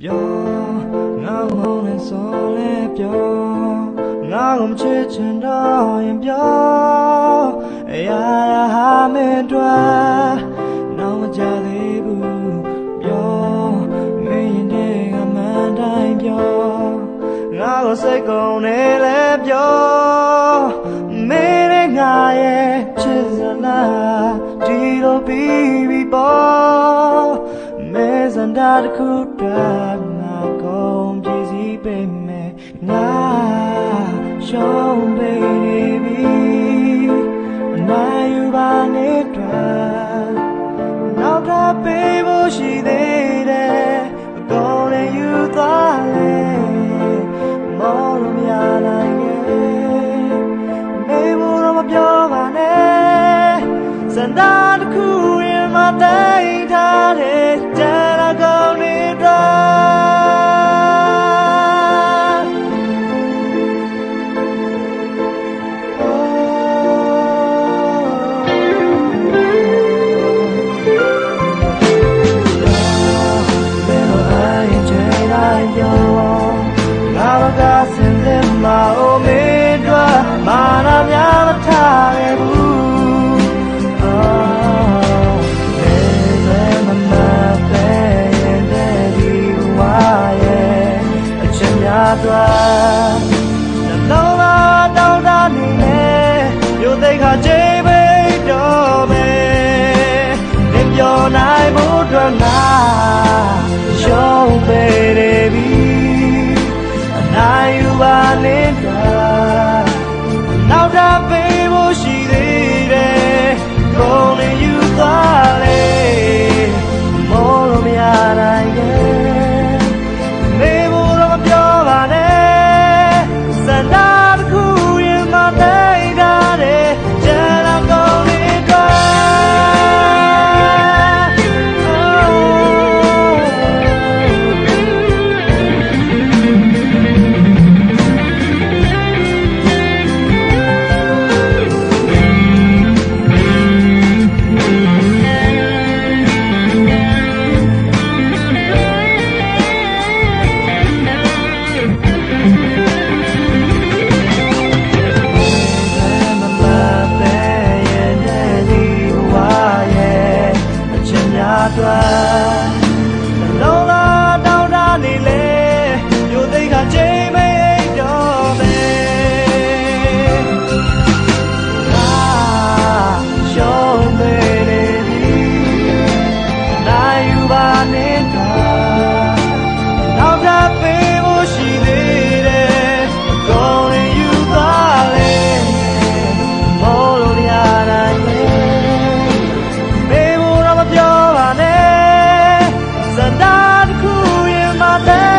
ပြောငါမုန်းနဲ့ဆိုလဲပြောငါကိုမချစ်ချင်တော့ရင်ပြောအရာဟာမင်းတို့နောက်မကြသေးဘူးပြောမင်းရဲ့ကမှန်တိုင်းပြောငါကိုစိတ်ကုန်နေလဲပြောမင်းနဲ့ငါရဲ့ချစ်စလားဒီလိုပြီးပေါ်မဲစံတာတစ်ခုတည်းငါကုန်ကြည့်စီပေးမယ်ငါရှုံးပေးနေပြီအနိုင်ယူပါနေတဲ့နောက်ထပ်ပေးဖို့ရှိသေးတယ်အကုန်လည်းယူသွားလေမောလို့မရနိုင်ရဲ့မေဘူးတော့မပြောပါနဲ့စံတာတစ်ခုရင်မသိထားတဲ့တရကောင်းနေတာစင်စင်မအိုမေတို့မာနာများမထားခဲ့ဘူးလေမမပဲရင်တဲ့ဒီဝါရဲ့အချက်များသွားနှလုံးသားတောင်းတနေနဲ့ရုပ်သိက္ခာချိန်ပိတ်တော့မယ်နေပြောနိုင်ဖို့အတွက်ငါရှုံးပေးနေပြီနိုင်ယူပါနေတာနောက်ထပ်ပေးဖို့ရှိသေးတယ်ကုန်လည်းယူသွားလေမောလို့မရနိုင်ရဲ့မေဘူးတော့မပြောပါနဲ့စံတာတစ်ခုရင်မသိတာတဲ့ကျန်တော့ကုန်နေတာအတွက်လုံးလာတောင်းတနေလေရုပ်သိက္ခာချိန်မအိပ်တော့မယ်ငါရှုံးပေးနေပြီနိုင်ယူပါနေတာနောက်ထပ်ပေးဖို့ရှိသေးတယ်ကုန်ရင်ယူသွားလေမောလို့ရနိုင်ရဲ့စံတာတစ်ခုရင်မသိ